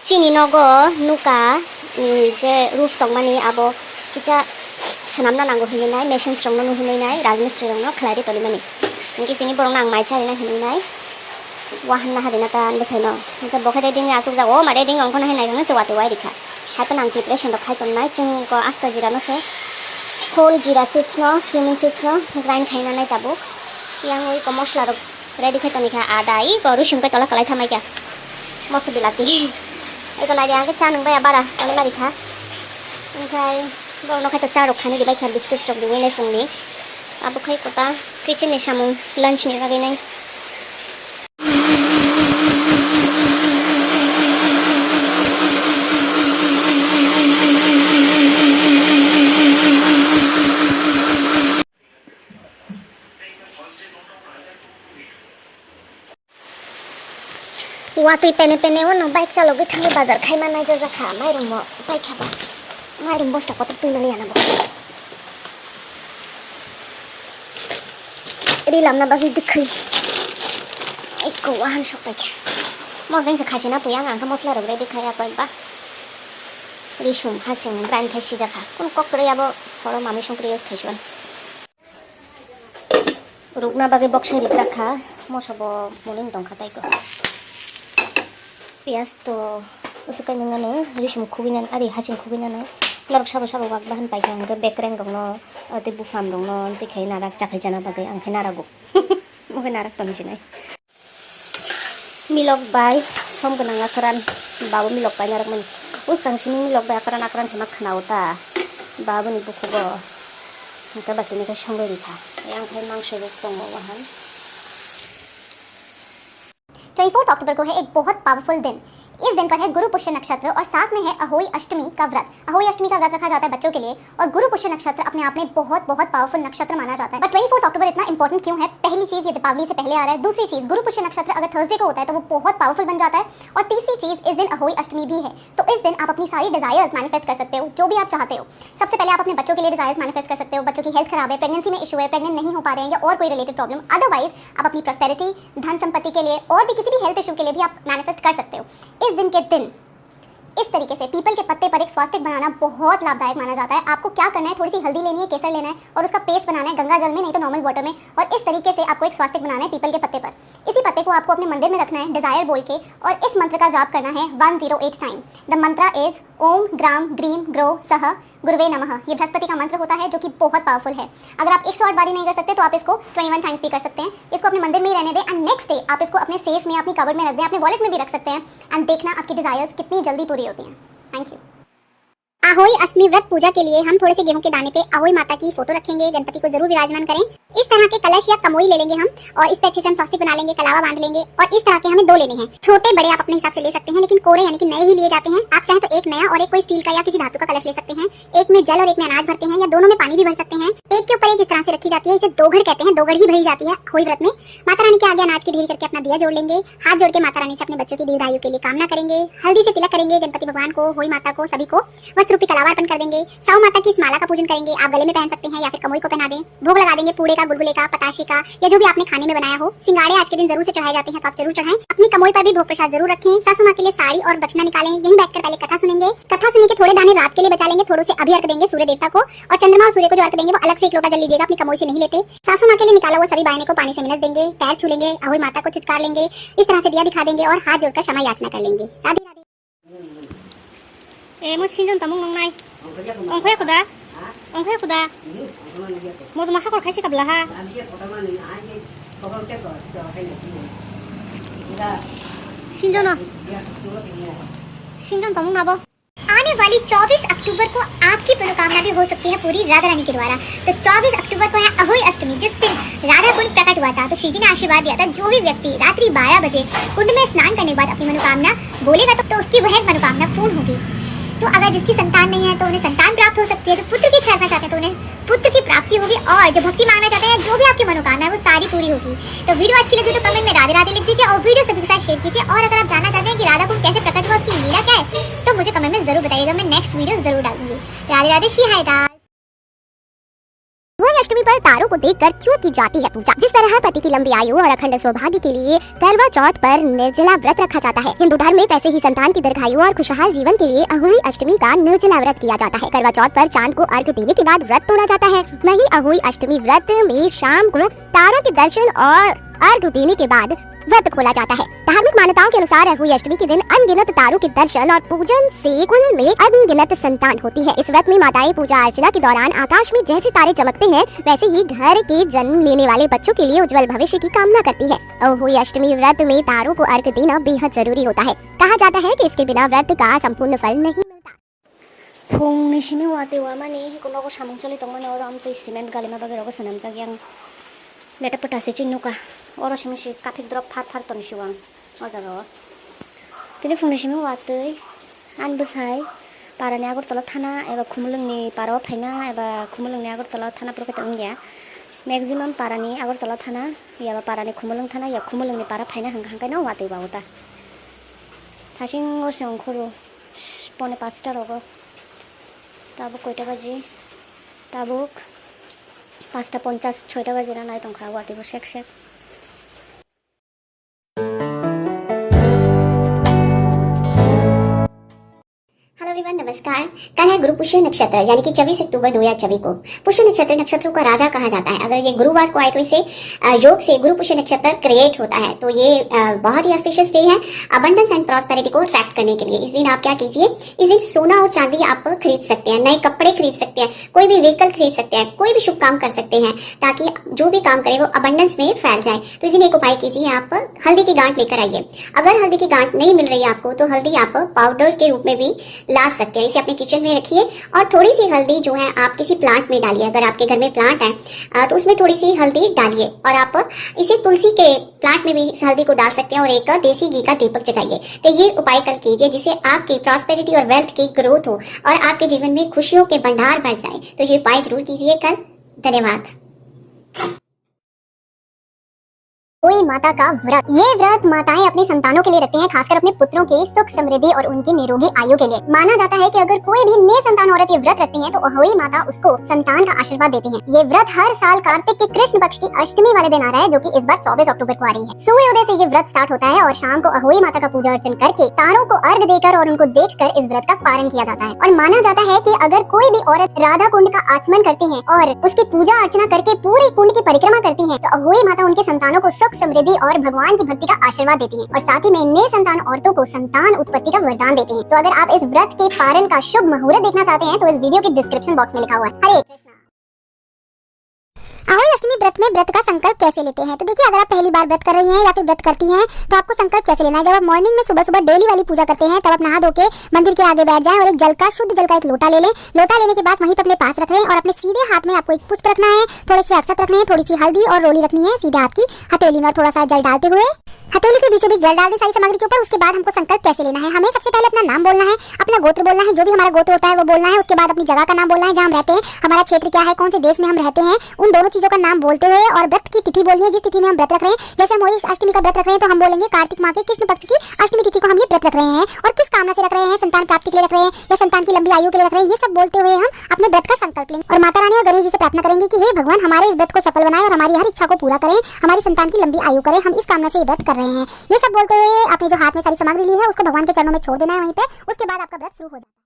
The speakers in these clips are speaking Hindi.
Chini nogo nuka je roof tong mani abo kicha sanamna nango hinai machines rong no hinai rajmistri rong no khlari toli mani ngi tini borong nang mai chari na hinai wahan na hadina ta an besai no ngi bokhe ding asuk ja o mare ding ong khona hinai no chawate wai dikha hata nang preparation do khai ton nai chung ko asta jira no se whole jira seeds no cumin seeds no grind khaina nai tabuk yang oi ko mosla ro ready khai toni kha ada I ko rushum pe tola kalai thamai kya mosu bilati iko na dia ke cha nung ba bara toli mari kha ngai bo no khai to cha ro khani dibai kha biscuit chok di wei fungni abu khai ko ta kitchen ni samung lunch ni ga nai Watui pene wono bike chalogi thangi bazar khaima nai jaja kha mairum mo bike khaba mairum bosta kota tunali ana bo ri lamna bagi dikhai ekko wahan shopai kha mosdeng se khasina puyang angka mosla rogre dikhai apa ba ri shum khacheng brand khai sija kha kun kokre abo horo mami songkri use khaishon rugna bagi boxer rit rakha mosobo muling dong khatai ko Pias to usukai nangane rishum khubinan ari haching khubinan larok sabo sabo wak bahan pai kang ke background dong no te bufam dong no te khai narak chakhai jana bagai ang khai narago mohe narak toni jinai milok bai som ganang akaran babu milok bai narak man us kang sini milok bai akaran sama khnauta babu ni bukhugo ta batini ka songai ritha yang khai mangso ruk tong wahan 24 अक्टूबर को है एक बहुत पावरफुल दिन इस दिन पर है गुरु पुष्य नक्षत्र और साथ में है अहोई अष्टमी का व्रत अहोई अष्टमी का व्रत रखा जाता है बच्चों के लिए और गुरु पुष्य नक्षत्र अपने आप में बहुत पावरफुल नक्षत्र माना जाता है बट 24 अक्टूबर इतना इंपॉर्टेंट क्यों है पहली चीज ये दीपावली से पहले आ रहा है दूसरी चीज गुरु पुष्य नक्षत्र अगर थर्सडे को होता है तो वो बहुत पावरफुल बन जाता है और तीसरी चीज इस दिन अहोई अष्टमी भी है तो इस दिन आप अपनी सारी डिजायर्स मैनिफेस्ट कर सकते हो जो भी आप चाहते हो सबसे पहले आप अपने बच्चों के लिए डिजायर्स मैनिफेस्ट कर सकते हो बच्चों की हेल्थ खराब है प्रेगनेंसी में इशू है प्रेग्नेंट नहीं हो पा रहे हैं या और कोई रिलेटेड प्रॉब्लम अदरवाइज आप अपनी प्रॉस्पेरिटी धन संपत्ति के लिए और भी किसी भी हेल्थ इशू के लिए भी आप मैनिफेस्ट कर सकते हो इस दिन के दिन इस तरीके से पीपल के पत्ते पर एक स्वास्तिक बनाना बहुत लाभदायक माना जाता है आपको क्या करना है थोड़ी सी हल्दी लेनी है केसर लेना है और उसका पेस्ट बनाना है गंगा जल में नहीं तो नॉर्मल वाटर में और इस तरीके से आपको एक स्वास्तिक बनाना है पीपल के पत्ते पर इसी पत्ते को आपको अपने मंदिर में रखना है डिजायर बोल के और इस मंत्र का जाप करना है 108 टाइम द मंत्र इज ओम ग्राम ग्रीम ग्रो सह गुरुवे नमः ये बृहस्पति का मंत्र होता है जो कि बहुत पावरफुल है अगर आप 108 बारी नहीं कर सकते तो आप इसको 21 टाइम्स भी कर सकते हैं इसको अपने मंदिर में ही रहने दें एंड नेक्स्ट डे आप इसको अपने सेफ में अपनी कबर्ड में रख दें अपने वॉलेट में भी रख सकते हैं एंड देखना आपकी डिजायर्स कितनी जल्दी पूरी होती हैं थैंक यू अहोई अष्टमी व्रत पूजा के लिए हम थोड़े से गेहूं के दाने पे अहोई माता की फोटो रखेंगे गणपति को जरूर विराजमान करें इस तरह के कलश या कमोई ले लेंगे हम और इस पे अच्छे से हम स्वास्तिक बना लेंगे कलावा बांध लेंगे और इस तरह के हमें 2 लेने हैं छोटे बड़े आप अपने हिसाब से ले सकते हैं लेकिन कोरे यानी कि नए ही लिए जाते हैं आप चाहें तो एक नया और एक कोई स्टील का या किसी धातु का कलश ले सकते हैं एक में जल और एक में अनाज भरते हैं या दोनों में पानी भी भर सकते हैं एक के ऊपर एक इस तरह से रखी जाती है इसे दोघड़ कहते हैं दोघड़ ही भरी जाती है अहोई व्रत में माता रानी के आगे अनाज की ढेरी करके अपना दिया जोड़ लेंगे हाथ जोड़ के माता रानी से अपने बच्चों की दीर्घायु के लिए कामना करेंगे हल्दी से तिलक करेंगे गणपति भगवान को होई माता को सभी को वस्त्र रूपी कलावा अर्पण कर देंगे साउ माता की इस माला का पूजन करेंगे आप गले में पहन सकते हैं या फिर कमोई को पहना दें भोग लगा देंगे पूड़े का गुलगुले का पताशे का या जो भी आपने खाने में बनाया हो सिंगाड़े आज के दिन जरूर से चढ़ाए जाते हैं तो आप जरूर चढ़ाएं अपनी कमोई पर भी भोग प्रसाद जरूर रखें सासू माँ के लिए साड़ी और दक्षिणा निकालें यहीं बैठकर पहले कथा सुनेंगे कथा सुनने के थोड़े दाने रात के लिए बचा लेंगे थोड़े से अभी अर्घ देंगे सूर्य देवता को और चंद्रमा और सूर्य को जो अर्घ देंगे वो अलग से 1 लोटा जल लीजिएगा अपनी कमोई से नहीं लेते सासू माँ के लिए निकाला हुआ सभी बायने को पानी से मिनस देंगे पैर छू लेंगे अहोई माता को चिचकार लेंगे इस तरह से दिया दिखा देंगे और हाथ जोड़कर क्षमा याचना कर लेंगे राधे राधे ए मो 신전 तमुंग नंगनाय 엉kho야 खुदा 엉kho야 खुदा मो जमा हाखर खायसे kabla ha 신전 तमुंग नाबो आने वाली 24 अक्टूबर को आपकी मनोकामना भी हो सकती है पूरी राधा रानी के द्वारा तो 24 अक्टूबर को है अहोई अष्टमी जिस दिन राधा कुंड प्रकट हुआ था तो श्री जी ने आशीर्वाद दिया था जो भी व्यक्ति रात्रि 12 बजे कुंड में स्नान करने के बाद अपनी मनोकामना बोलेगा तो उसकी वह मनोकामना पूर्ण होगी तो अगर जिसकी संतान नहीं है तो उन्हें संतान प्राप्त हो सकती है जो पुत्र की इच्छा रखना चाहते हैं तो उन्हें पुत्र की प्राप्ति होगी और जो भक्ति मांगना चाहते हैं जो भी आपकी मनोकामना है वो सारी पूरी होगी तो वीडियो अच्छी लगी तो कमेंट में राधे राधे लिख दीजिए और वीडियो सभी के साथ शेयर कीजिए और अगर आप जानना चाहते हैं कि राधा कुंड कैसे प्रकट हुआ उसकी लीला क्या है तो मुझे कमेंट में जरूर बताइएगा मैं नेक्स्ट वीडियो जरूर डालूंगी राधे राधे श्री हाय दास अष्टमी पर तारों को देखकर क्यों की जाती है पूजा? जिस तरह पति की लंबी आयु और अखंड सौभाग्य के लिए करवा चौथ पर निर्जला व्रत रखा जाता है, हिंदू धर्म में वैसे ही संतान की दीर्घायु और खुशहाल जीवन के लिए अहोई अष्टमी का निर्जला व्रत किया जाता है। करवा चौथ पर चांद को अर्घ्य देने के बाद व्रत तोड़ा जाता है। वहीं अहोई अष्टमी व्रत में शाम को तारों के दर्शन और अर्घ्य देने के बाद व्रत खोला जाता है। धार्मिक मान्यताओं के अनुसार अहोई अष्टमी के दिन अनगिनत तारों के दर्शन और पूजन से कुल में अनगिनत संतान होती है। इस व्रत में माताएं पूजा अर्चना के दौरान आकाश में जैसे तारे चमकते हैं, वैसे ही घर के जन्म लेने वाले बच्चों के लिए उज्जवल भविष्य की कामना करती है। अहोई अष्टमी व्रत में तारों को अर्घ्य देना बेहद जरूरी होता है। कहा जाता है कि इसके बिना व्रत का संपूर्ण फल नहीं मिलता। फुंनिसिम वाते वामानि हिकुनोको सामुंगसलि तंगमनि और आमते सिमेन्ट गालिमा बागेराको सनामजागि आं लेटा पटासे चिन्नुका अरसिमसि काफिक द्रप फार फार तनिसिवां अजागाव तिनि फुंनिसिम वाते आनबोसाय पारानि आगरतला थाना एबा खुमुलुंनि पाराव फायना एबा खुमुलुंनि आगरतला थाना प्रकट अंगिया मैक्सिमम पारानि आगरतला थाना याबा पारानि खुमुलुं थाना या खुमुलुंनि पारा फायना हांकायना वाते बावता थासिं अरसिं खरु पौने 5टा रगो ताबुक कयटा बाजि ताबुक 5:50 6टा बाजिना नाय तंखा वातिबो सेक सेक। हेलो एवरीवन, नमस्कार। कल है गुरु पुष्य नक्षत्र यानी कि 24 अक्टूबर 2024 को। पुष्य नक्षत्र नक्षत्रों का राजा कहा जाता है। अगर ये गुरुवार को आए तो इसे योग से गुरु पुष्य नक्षत्र क्रिएट होता है। तो ये बहुत ही ऑस्पिशियस डे है अबंडेंस एंड प्रॉस्पेरिटी को अट्रैक्ट करने के लिए। इस दिन आप क्या कीजिए, इस दिन सोना और चांदी आप खरीद सकते हैं, नए कपड़े खरीद सकते हैं, कोई भी व्हीकल खरीद सकते हैं, कोई भी शुभ काम कर सकते हैं ताकि जो भी काम करें वो अबंडेंस में फैल जाए। तो इस दिन एक उपाय कीजिए, आप हल्दी की गांठ लेकर आइए। अगर हल्दी की गांठ नहीं मिल रही है आपको तो हल्दी आप पाउडर के रूप में भी ला सकते हैं। इसे अपने किचन में रखिए और थोड़ी सी हल्दी जो है आप किसी प्लांट में डालिए। अगर आपके घर में प्लांट है तो उसमें थोड़ी सी हल्दी डालिए और आप इसे तुलसी के प्लांट में भी इस हल्दी को डाल सकते हैं और एक देसी घी का दीपक जगाइए। तो ये उपाय कल कीजिए जिससे आपकी प्रॉस्पेरिटी और वेल्थ की ग्रोथ हो और आपके जीवन में खुशियों के भंडार बढ़ जाए। तो ये उपाय जरूर कीजिए कल। धन्यवाद। कोई माता का व्रत, ये व्रत माताएं अपने संतानों के लिए रखते हैं, खासकर अपने पुत्रों के सुख समृद्धि और उनकी निरोगी आयु के लिए। माना जाता है कि अगर कोई भी निसंतान औरत ये व्रत रखती है तो अहोई माता उसको संतान का आशीर्वाद देती हैं। ये व्रत हर साल कार्तिक के कृष्ण पक्ष की अष्टमी वाले दिन आ रहा है, जो कि इस बार 24 अक्टूबर को आ रही है। सूर्योदय से ये व्रत स्टार्ट होता है और शाम को अहोई माता का पूजा अर्चन करके तारों को अर्घ्य देकर और उनको देखकर इस व्रत का पारण किया जाता है। और माना जाता है कि अगर कोई भी औरत राधा कुंड का आचमन करती है और उसकी पूजा अर्चना करके पूरी कुंड की परिक्रमा करती है तो अहोई माता उनके संतानों को सुख समृद्धि और भगवान की भक्ति का आशीर्वाद देती हैं और साथ ही में नए संतान औरतों को संतान उत्पत्ति का वरदान देते हैं। तो अगर आप इस व्रत के पारण का शुभ मुहूर्त देखना चाहते हैं तो इस वीडियो के डिस्क्रिप्शन बॉक्स में लिखा हुआ है। हरे कृष्णा। अहोई अष्टमी व्रत में व्रत का संकल्प कैसे लेते हैं? तो देखिए, अगर आप पहली बार व्रत कर रही हैं या फिर व्रत करती हैं तो आपको संकल्प कैसे लेना है। जब आप मॉर्निंग में सुबह सुबह डेली वाली पूजा करते हैं तब आप नहा धो के मंदिर के आगे बैठ जाएं और एक जल का शुद्ध जल का एक लोटा ले लें। लोटा लेने के बाद वहीं पर अपने पास रख लें और अपने सीधे हाथ में आपको एक पुष्प रखना है, थोड़े से अक्षत रखने हैं, थोड़ी सी हल्दी और रोली रखनी है सीधे हाथ की हथेली में और थोड़ा सा जल डालते हुए हथेली के बीचों बीच जल डाल दें सारी सामग्री के ऊपर। उसके बाद हमको संकल्प कैसे लेना है, हमें सबसे पहले अपना नाम बोलना है, अपना गोत्र बोलना है, जो भी हमारा गोत्र होता है वो बोलना है। उसके बाद अपनी जगह का नाम बोलना है जहाँ हम रहते हैं, हमारा क्षेत्र क्या है, कौन से देश में हम रहते हैं, उन दोनों चीजों का नाम बोलते हुए और व्रत की तिथि बोलनी है जिस तिथि में हम व्रत रख रहे हैं। जैसे हम अहोई अष्टमी का व्रत रख रहे हैं तो हम बोलेंगे कार्तिक माह के कृष्ण पक्ष की अष्टमी तिथि को हम ये व्रत रख रहे हैं और किस कामना से रख रहे हैं, संतान प्राप्ति के लिए रख रहे हैं या संतान की लंबी आयु के लिए रख रहे हैं। ये सब बोलते हुए हम अपने व्रत का संकल्प लेंगे और माता रानी और गणेश जी से प्रार्थना करेंगे कि हे भगवान, हमारे इस व्रत को सफल बनाएं और हमारी हर इच्छा को पूरा करें, हमारी संतान की लंबी आयु करें, हम इस कामना से ये व्रत कर रहे हैं। ये सब बोलते हुए आपने जो हाथ में सारी सामग्री ली है उसको भगवान के चरणों में छोड़ देना है वहीं पे। उसके बाद आपका व्रत शुरू हो जाता है।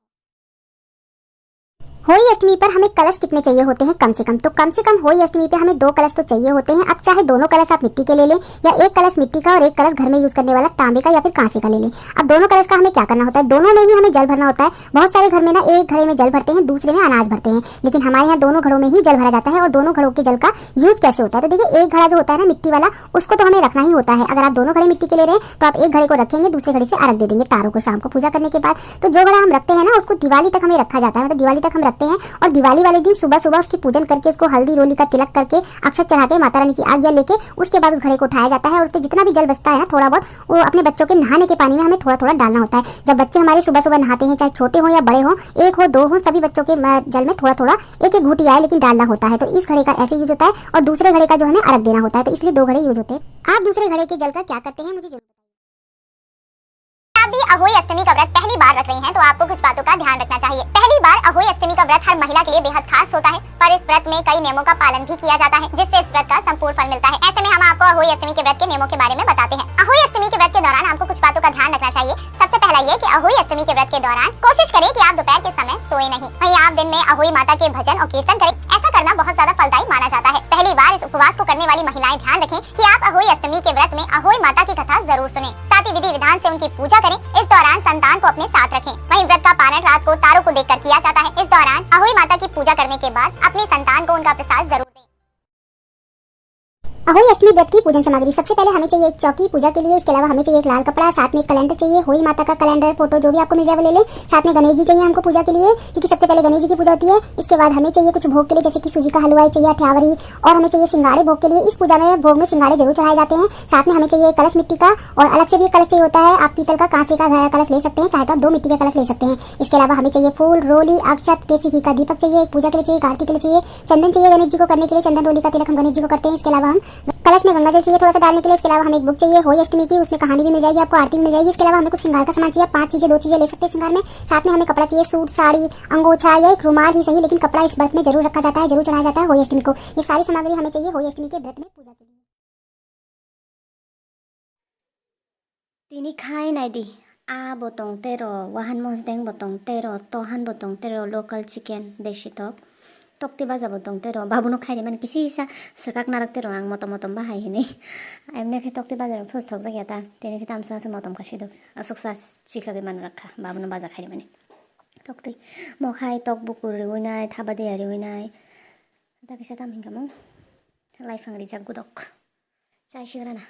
होली अष्टमी पर हमें कलश कितने चाहिए होते हैं? कम से कम। तो कम से कम होली अष्टमी पे हमें 2 कलश तो चाहिए होते हैं। अब चाहे दोनों कलश आप मिट्टी के ले लें या एक कलश मिट्टी का और एक कलश घर में यूज करने वाला तांबे का या फिर कांसे का ले लें। अब दोनों कलश का हमें क्या करना होता है, दोनों में ही हमें जल भरना होता है। बहुत सारे घर में ना एक घड़े में जल भरते हैं, दूसरे में अनाज भरते हैं, लेकिन हमारे यहाँ दोनों घड़ों में ही जल भरा जाता है। और दोनों घड़ों के जल का यूज कैसे होता है, तो देखिए, एक घड़ा जो होता है ना मिट्टी वाला, उसको तो हमें रखना ही होता है। अगर आप दोनों घड़े मिट्टी के ले रहे हैं तो आप एक घड़े को रखेंगे, दूसरे घड़े से अर्घ दे देंगे तारों को शाम को पूजा करने के बाद। तो जो घड़ा हम रखते हैं ना उसको दिवाली तक हमें रखा जाता है, मतलब दिवाली तक हम रखते हैं और दिवाली वाले दिन सुबह सुबह उसकी पूजन करके उसको हल्दी रोली का तिलक करके अक्षत चढ़ाते हैं, माता रानी की आज्ञा लेके उसके बाद उस घड़े को उठाया जाता है और उस पर जितना भी जल बचता है ना थोड़ा बहुत, वो अपने बच्चों के नहाने के पानी में हमें थोड़ा थोड़ा डालना होता है। जब बच्चे हमारे सुबह सुबह नहाते हैं, चाहे छोटे हो या बड़े हो, 1 हो 2 हो, सभी बच्चों के जल में थोड़ा थोड़ा एक एक घूंटी आए लेकिन डालना होता है। तो इस घड़े का ऐसे यूज होता है और दूसरे घड़े का जो हमें अर्घ देना होता है, तो इसलिए 2 घड़े यूज होते हैं। आप दूसरे घड़े के जल का क्या करते हैं मुझे जरूर आप भी अहोई अष्टमी का व्रत पहली बार रख रही हैं तो आपको कुछ बातों का ध्यान रखना चाहिए। पहली बार अहोई अष्टमी का व्रत हर महिला के लिए बेहद खास होता है, पर इस व्रत में कई नियमों का पालन भी किया जाता है, जिससे इस व्रत का संपूर्ण फल मिलता है। ऐसे में हम आपको अहोई अष्टमी के व्रत के नियमों के बारे में बताते हैं। अहोई अष्टमी के व्रत के दौरान आपको कुछ बातों का ध्यान रखना चाहिए। सबसे पहला ये कि अहोई अष्टमी के व्रत के दौरान कोशिश करें कि आप दोपहर के समय सोए नहीं। वहीं आप दिन में अहोई माता के भजन और कीर्तन करें। ऐसा करना बहुत ज्यादा फलदायी माना जाता है। पहली बार इस उपवास को करने वाली महिलाएं ध्यान रखें कि आप अहोई अष्टमी के व्रत में अहोई माता की कथा जरूर सुनें। साथ ही विधि विधान से उनकी पूजा करें। इस दौरान संतान को अपने साथ रखें। वहीं व्रत का पालन रात को तारों को देखकर किया जाता है। इस दौरान अहोई माता की पूजा करने के बाद अपने संतान को उनका प्रसाद जरूर दें। अहोई अष्टमी व्रत की पूजन सामग्री। सबसे पहले हमें चाहिए एक चौकी पूजा के लिए। इसके अलावा हमें चाहिए एक लाल कपड़ा, साथ में एक कैलेंडर चाहिए, होई माता का कैलेंडर, फोटो जो भी आपको मिल जाए वो ले लें। साथ में गणेश जी चाहिए हमको पूजा के लिए, क्योंकि सबसे पहले गणेश जी की पूजा होती है। इसके बाद हमें चाहिए कुछ भोग के लिए, जैसे कि सूजी का हलवा चाहिए, अठ्यावरी, और हमें चाहिए सिंगाड़े भोग के लिए। इस पूजा में भोग में सिंगाड़े जरूर चढ़ाए जाते हैं। साथ में हमें चाहिए कलश मिट्टी का, और अलग से भी कलश चाहिए होता है। आप पीतल का, कांसे का कलश ले सकते हैं, चाहे तो आप 2 मिट्टी के कलश ले सकते हैं। इसके अलावा हमें चाहिए फूल, रोली, अक्षत, देसी घी का दीपक चाहिए, एक पूजा के लिए चाहिए, आरती के लिए चाहिए, चंदन चाहिए गणेश जी को करने के लिए, चंदन रोली का तिलक हम गणेश जी को करते हैं। इसके अलावा हम कलश में गंगा जल चाहिए थोड़ा सा डालने के लिए। इसके अलावा हमें एक बुक चाहिए होई अष्टमी की, उसमें कहानी भी मिल जाएगी आपको, आरती भी मिल जाएगी। इसके अलावा हमें कुछ श्रृंगार का सामान चाहिए, 5 चीजें, 2 चीजें ले सकते हैं श्रृंगार में। साथ में हमें कपड़ा चाहिए, सूट, साड़ी, अंगोछा या एक रुमाल ही सही, लेकिन कपड़ा इस व्रत में जरूर रखा जाता है, जरूर चढ़ाया जाता है होई अष्टमी को। ये सारी सामग्री हमें चाहिए होई अष्टमी के व्रत में पूजा के लिए। তিনি খাই নাই দি botong tero wahan mosdeng botong tero tohan botong tero local chicken deshi tok tiba za botong tero babuno khai man kisi sa sakak narak tero ang motom motom bahai hini amne khe tok tiba za thos thok ja ta tene khe tam sa motom kashi do asok sa chika ge man rakha babuno baza khai mane tok ti mo khai tok bukur winai thaba de ari winai ta kisa tam hingam life angri jak gudok chai shigrana